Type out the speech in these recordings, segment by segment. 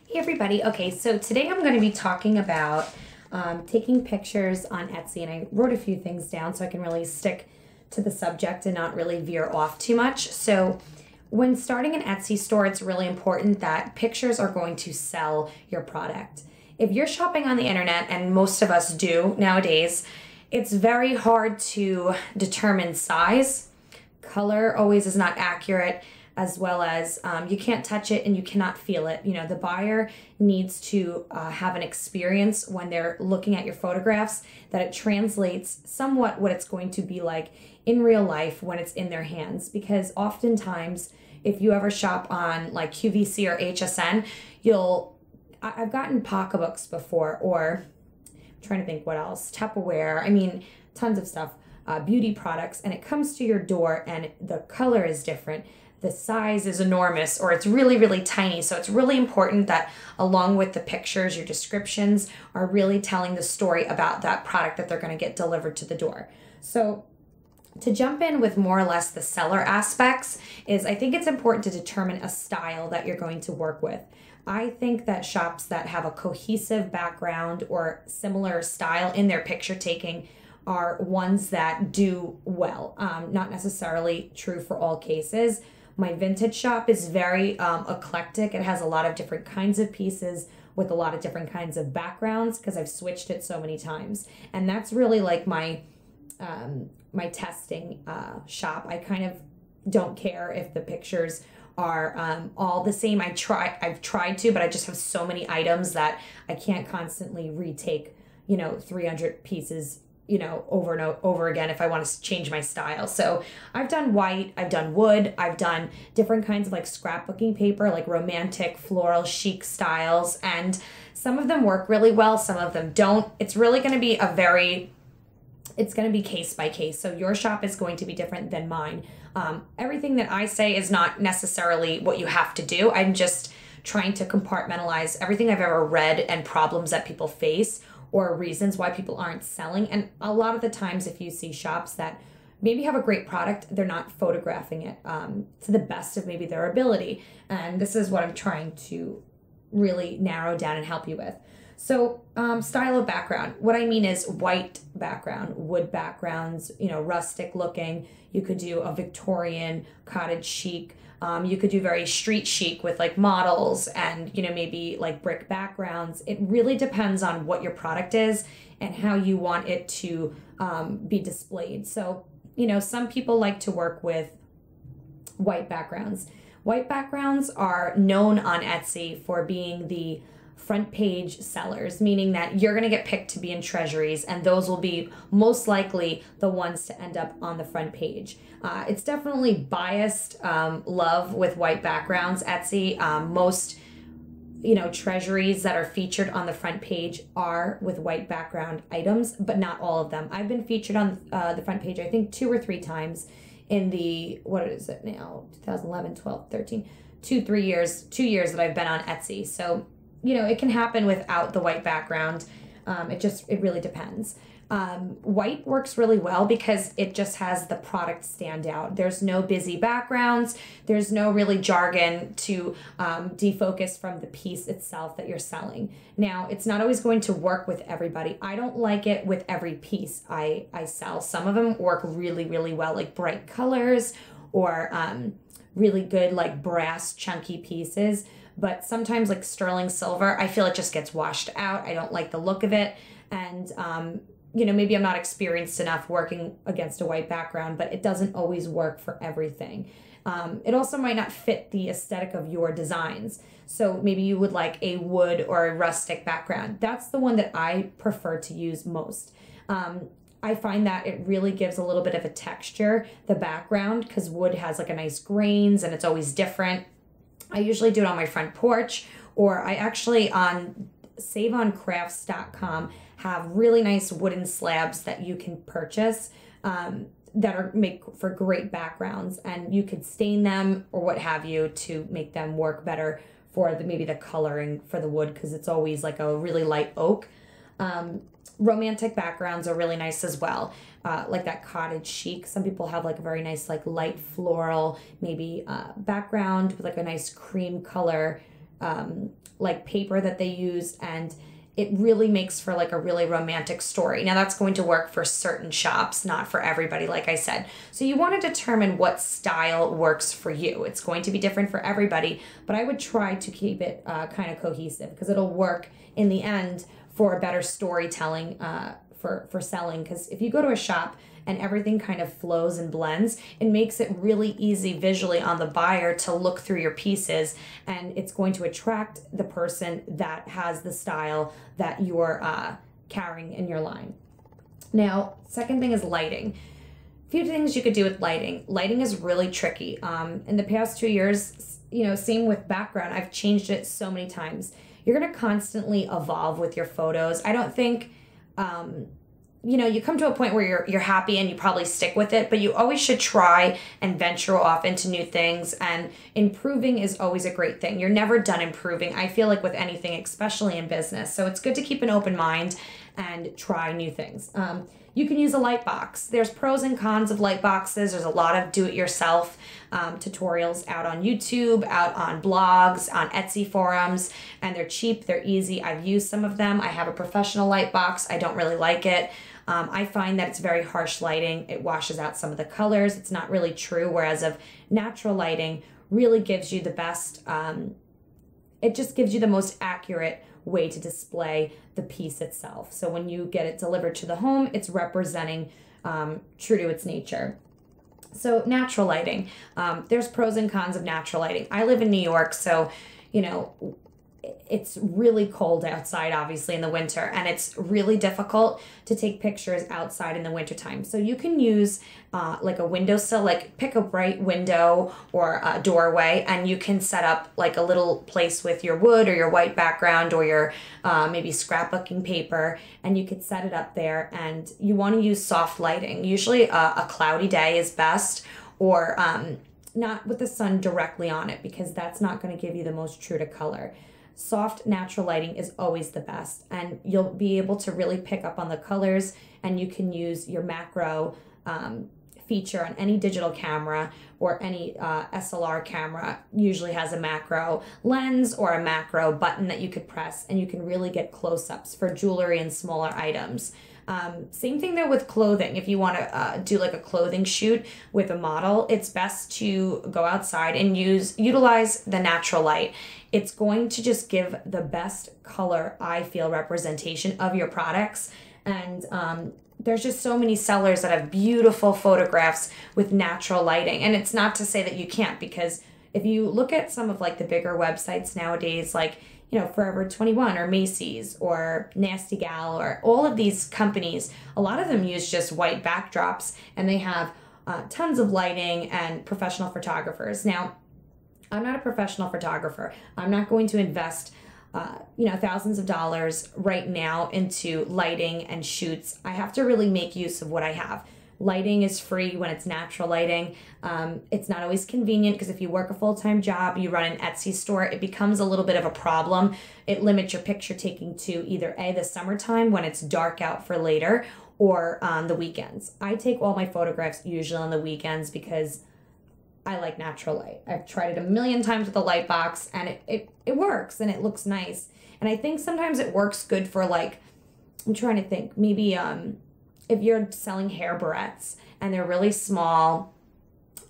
Hey everybody, okay, so today I'm going to be talking about taking pictures on Etsy, and I wrote a few things down so I can really stick to the subject and not really veer off too much. So when starting an Etsy store, it's really important that pictures are going to sell your product. If you're shopping on the internet, and most of us do nowadays, it's very hard to determine size. Color always is not accurate, as well as you can't touch it and you cannot feel it. You know, the buyer needs to have an experience when they're looking at your photographs, that it translates somewhat what it's going to be like in real life when it's in their hands. Because oftentimes, if you ever shop on like QVC or HSN, I've gotten pocketbooks before, or I'm trying to think what else, Tupperware, I mean, tons of stuff, beauty products, and it comes to your door and the color is different. The size is enormous, or it's really, really tiny. So it's really important that along with the pictures, your descriptions are really telling the story about that product that they're going to get delivered to the door. So to jump in with more or less the seller aspects is, I think it's important to determine a style that you're going to work with. I think that shops that have a cohesive background or similar style in their picture taking are ones that do well. Not necessarily true for all cases. My vintage shop is very eclectic. It has a lot of different kinds of pieces with a lot of different kinds of backgrounds because I've switched it so many times. And that's really like my testing shop. I kind of don't care if the pictures are all the same. I've tried to, but I just have so many items that I can't constantly retake, 300 pieces over and over again if I want to change my style. So I've done white, I've done wood, I've done different kinds of like scrapbooking paper, like romantic, floral, chic styles, and some of them work really well, some of them don't. It's really going to be it's going to be case by case. So your shop is going to be different than mine. Everything that I say is not necessarily what you have to do. I'm just trying to compartmentalize everything I've ever read and problems that people face, or reasons why people aren't selling. And a lot of the times, if you see shops that maybe have a great product, they're not photographing it to the best of maybe their ability. And this is what I'm trying to really narrow down and help you with. So style of background. What I mean is white background, wood backgrounds, rustic looking. You could do a Victorian, cottage chic. You could do very street chic with like models and, maybe like brick backgrounds. It really depends on what your product is and how you want it to be displayed. So, some people like to work with white backgrounds. White backgrounds are known on Etsy for being the front page sellers, meaning that you're going to get picked to be in treasuries, and those will be most likely the ones to end up on the front page. It's definitely biased love with white backgrounds. Etsy, most treasuries that are featured on the front page are with white background items, but not all of them. I've been featured on the front page, I think 2 or 3 times in the, what is it now, 2011, 12, 13, 2 years that I've been on Etsy. So it can happen without the white background. It really depends. White works really well because it just has the product stand out. There's no busy backgrounds. There's no really jargon to defocus from the piece itself that you're selling. Now, it's not always going to work with everybody. I don't like it with every piece I sell. Some of them work really, really well, like bright colors or really good like brass chunky pieces. But sometimes like sterling silver, I feel it just gets washed out. I don't like the look of it. And, maybe I'm not experienced enough working against a white background, but it doesn't always work for everything. It also might not fit the aesthetic of your designs. So maybe you would like a wood or a rustic background. That's the one that I prefer to use most. I find that it really gives a little bit of a texture, the background, because wood has like a nice grains and it's always different. I usually do it on my front porch, or I actually on saveoncrafts.com have really nice wooden slabs that you can purchase that are make for great backgrounds, and you could stain them or what have you to make them work better for maybe the coloring for the wood, because it's always like a really light oak. Romantic backgrounds are really nice as well. Like that cottage chic. Some people have like a very nice like light floral maybe background with like a nice cream color like paper that they use, and it really makes for like a really romantic story. Now that's going to work for certain shops, not for everybody, like I said. So you want to determine what style works for you. It's going to be different for everybody, but I would try to keep it kind of cohesive, because it'll work in the end for better storytelling for selling. Because if you go to a shop and everything kind of flows and blends, it makes it really easy visually on the buyer to look through your pieces, and it's going to attract the person that has the style that you're carrying in your line. Now, second thing is lighting. A few things you could do with lighting. Lighting is really tricky. In the past 2 years, same with background, I've changed it so many times. You're gonna constantly evolve with your photos. I don't think, you come to a point where you're happy and you probably stick with it, but you always should try and venture off into new things, and improving is always a great thing. You're never done improving, I feel like, with anything, especially in business. So it's good to keep an open mind and try new things. You can use a Lightbox. There's pros and cons of Lightboxes. There's a lot of do-it-yourself tutorials out on YouTube, out on blogs, on Etsy forums, and they're cheap, they're easy. I've used some of them. I have a professional Lightbox. I don't really like it. I find that it's very harsh lighting. It washes out some of the colors. It's not really true, whereas of natural lighting really gives you the best, it just gives you the most accurate way to display the piece itself. So when you get it delivered to the home, it's representing true to its nature. So natural lighting, there's pros and cons of natural lighting. I live in New York, so it's really cold outside, obviously, in the winter, and it's really difficult to take pictures outside in the wintertime. So you can use like a windowsill, like pick a bright window or a doorway, and you can set up like a little place with your wood or your white background or your maybe scrapbooking paper, and you could set it up there. And you want to use soft lighting. Usually a cloudy day is best, or not with the sun directly on it, because that's not going to give you the most true to color. Soft natural lighting is always the best, and you'll be able to really pick up on the colors, and you can use your macro feature on any digital camera, or any SLR camera usually has a macro lens or a macro button that you could press, and you can really get close-ups for jewelry and smaller items. Same thing though with clothing. If you want to do like a clothing shoot with a model, it's best to go outside and utilize the natural light. It's going to just give the best color, I feel, representation of your products. And there's just so many sellers that have beautiful photographs with natural lighting. And it's not to say that you can't, because if you look at some of like the bigger websites nowadays, like Forever 21 or Macy's or Nasty Gal, or all of these companies, a lot of them use just white backdrops, and they have tons of lighting and professional photographers. Now, I'm not a professional photographer. I'm not going to invest thousands of dollars right now into lighting and shoots. I have to really make use of what I have. Lighting is free when it's natural lighting. It's not always convenient, because if you work a full-time job, you run an Etsy store, it becomes a little bit of a problem. It limits your picture taking to either the summertime when it's dark out for later, or on the weekends. I take all my photographs usually on the weekends because I like natural light. I've tried it a million times with the Lightbox, and it works, and it looks nice. And I think sometimes it works good for, like, I'm trying to think, maybe if you're selling hair barrettes and they're really small,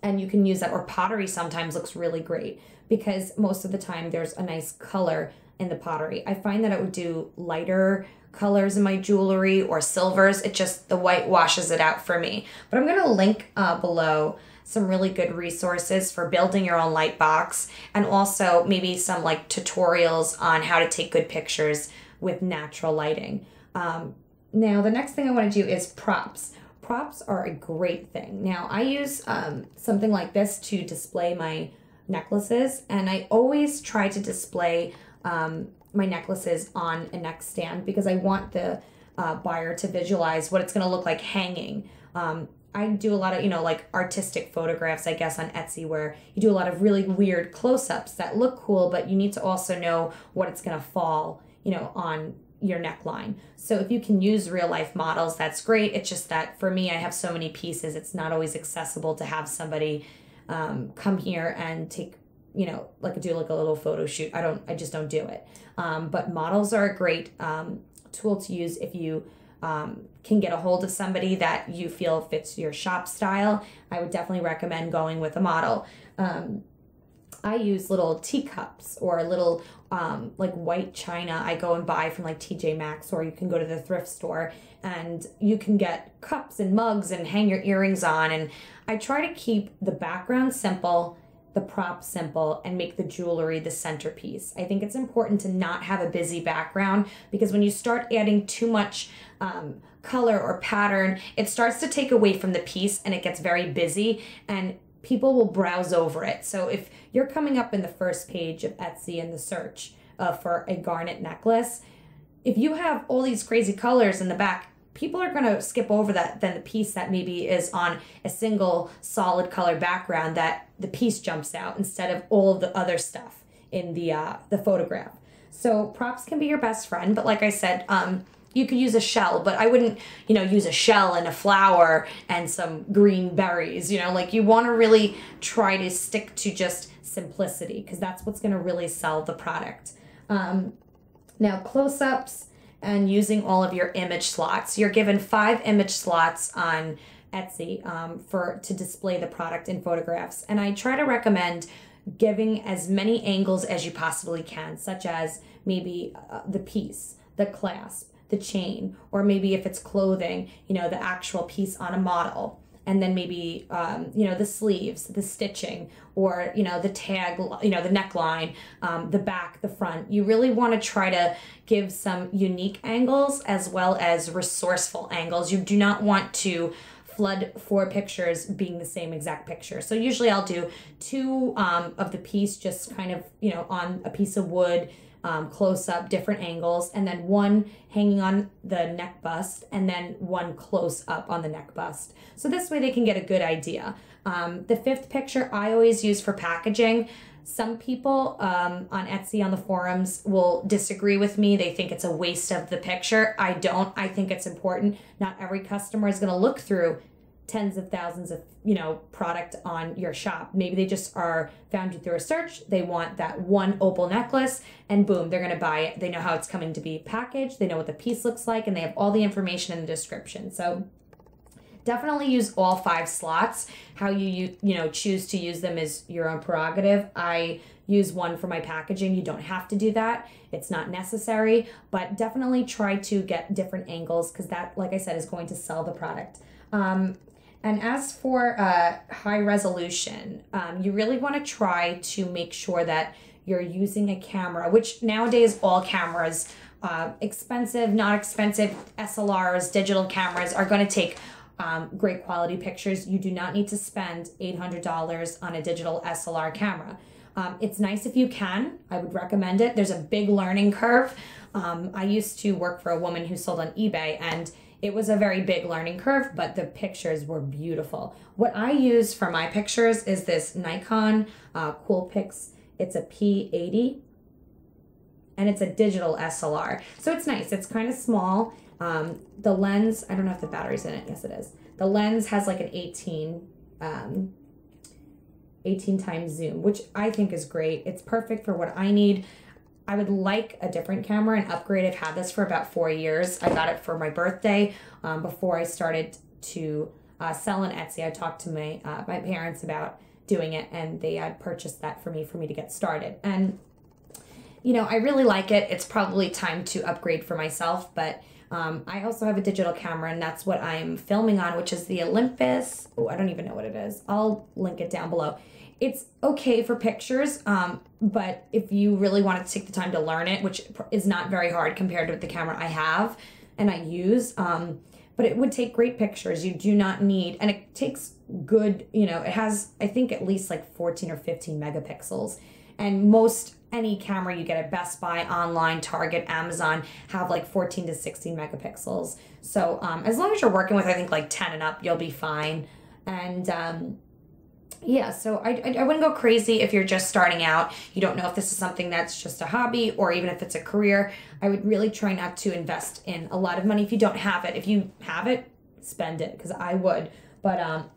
and you can use that, or pottery sometimes looks really great, because most of the time there's a nice color in the pottery. I find that I would do lighter colors in my jewelry or silvers. It just, the white washes it out for me. But I'm going to link below some really good resources for building your own Lightbox, and also maybe some like tutorials on how to take good pictures with natural lighting. Now, the next thing I want to do is props. Props are a great thing. Now, I use something like this to display my necklaces, and I always try to display my necklaces on a neck stand, because I want the buyer to visualize what it's going to look like hanging. I do a lot of, like artistic photographs, I guess, on Etsy, where you do a lot of really weird close-ups that look cool, but you need to also know what it's going to fall, on your neckline. So if you can use real life models, that's great. It's just that for me, I have so many pieces, it's not always accessible to have somebody come here and take you know, do like a little photo shoot. I just don't do it. But models are a great tool to use if you can get a hold of somebody that you feel fits your shop style. I would definitely recommend going with a model. I use little teacups or little like white china I go and buy from like TJ Maxx, or you can go to the thrift store and you can get cups and mugs and hang your earrings on. And I try to keep the background simple, the props simple, and make the jewelry the centerpiece. I think it's important to not have a busy background, because when you start adding too much color or pattern, it starts to take away from the piece and it gets very busy and people will browse over it. So if you're coming up in the first page of Etsy in the search for a garnet necklace, if you have all these crazy colors in the back, people are going to skip over that than the piece that maybe is on a single solid color background, that the piece jumps out instead of all of the other stuff in the photograph. So props can be your best friend, but like I said, you could use a shell, but I wouldn't, you know, use a shell and a flower and some green berries. You know, like you want to really try to stick to just simplicity, because that's what's going to really sell the product. Now, close-ups and using all of your image slots. You're given 5 image slots on Etsy to display the product in photographs. And I try to recommend giving as many angles as you possibly can, such as maybe the piece, the clasp, the chain, or maybe if it's clothing, you know, the actual piece on a model. And then maybe, you know, the sleeves, the stitching, or, you know, the tag, you know, the neckline, the back, the front. You really want to try to give some unique angles as well as resourceful angles. You do not want to flood 4 pictures being the same exact picture. So usually I'll do 2 of the piece just kind of, you know, on a piece of wood, close up, different angles, and then 1 hanging on the neck bust, and then 1 close up on the neck bust. So this way they can get a good idea. The 5th picture I always use for packaging. Some people on Etsy on the forums will disagree with me. They think it's a waste of the picture. I don't. I think it's important. Not every customer is going to look through tens of thousands of, you know, product on your shop. Maybe they just found you through a search. They want that 1 opal necklace, and boom, they're going to buy it. They know how it's coming to be packaged. They know what the piece looks like, and they have all the information in the description. So definitely use all 5 slots. How you know, choose to use them is your own prerogative. I use 1 for my packaging. You don't have to do that. It's not necessary, but definitely try to get different angles, because that, like I said, is going to sell the product. And as for high resolution, you really want to try to make sure that you're using a camera, which nowadays all cameras, expensive, not expensive, SLRs, digital cameras, are going to take great quality pictures. You do not need to spend $800 on a digital SLR camera. It's nice if you can. I would recommend it. There's a big learning curve. I used to work for a woman who sold on eBay, and it was a very big learning curve, but the pictures were beautiful. What I use for my pictures is this Nikon Coolpix. It's a P80, and it's a digital SLR. So it's nice. It's kind of small. The lens, I don't know if the battery's in it. Yes, it is. The lens has like an 18 times zoom, which I think is great. It's perfect for what I need. I would like a different camera and upgrade. I've had this for about 4 years. I got it for my birthday before I started to sell on Etsy. I talked to my parents about doing it, and they had purchased that for me to get started. And, you know, I really like it. It's probably time to upgrade for myself, but I also have a digital camera, and that's what I'm filming on, which is the Olympus. Oh, I don't even know what it is. I'll link it down below. It's okay for pictures, but if you really want to take the time to learn it, which is not very hard compared to the camera I have and I use, but it would take great pictures. You do not need, and it takes good, you know, it has, I think, at least like 14 or 15 megapixels. And any camera you get at Best Buy, online, Target, Amazon have like 14 to 16 megapixels. So as long as you're working with, I think, like 10 and up, you'll be fine. And yeah, so I wouldn't go crazy if you're just starting out. You don't know if this is something that's just a hobby or even if it's a career. I would really try not to invest in a lot of money if you don't have it. If you have it, spend it, because I would. But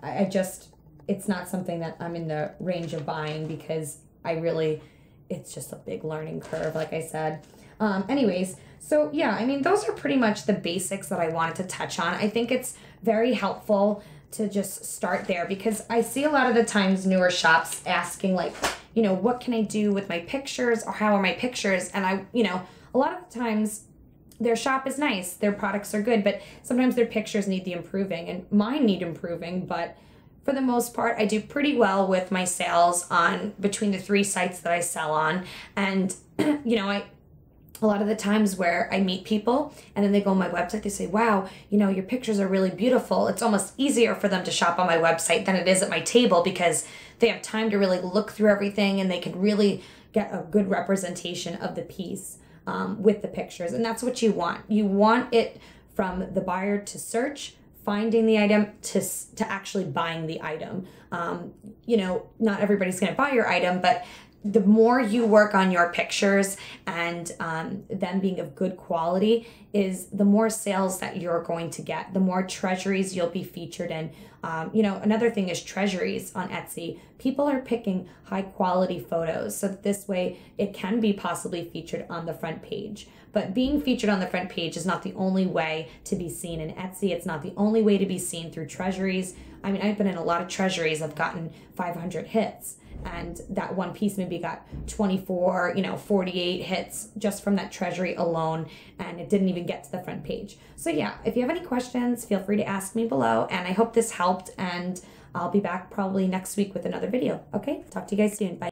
it's not something that I'm in the range of buying, because it's just a big learning curve, like I said. Anyways, so yeah, I mean, those are pretty much the basics that I wanted to touch on. I think it's very helpful to just start there, because I see a lot of the times newer shops asking, like, you know, what can I do with my pictures, or how are my pictures? And a lot of the times their shop is nice, their products are good, but sometimes their pictures need the improving, and mine need improving. But for the most part, I do pretty well with my sales on between the 3 sites that I sell on. And a lot of the times where I meet people and then they go on my website, they say, wow, your pictures are really beautiful. It's almost easier for them to shop on my website than it is at my table, because they have time to really look through everything and they can really get a good representation of the piece with the pictures. And that's what you want. You want it from the buyer to search, finding the item, to actually buying the item. Not everybody's going to buy your item, but the more you work on your pictures and them being of good quality, is the more sales that you're going to get, the more treasuries you'll be featured in. Another thing is treasuries on Etsy. People are picking high quality photos, so that this way it can be possibly featured on the front page. But being featured on the front page is not the only way to be seen in Etsy. It's not the only way to be seen through treasuries. I mean, I've been in a lot of treasuries. I've gotten 500 hits. And that one piece maybe got 24, 48 hits just from that treasury alone, and it didn't even get to the front page. So yeah, if you have any questions, feel free to ask me below, and I hope this helped, and I'll be back probably next week with another video. Okay, talk to you guys soon. Bye.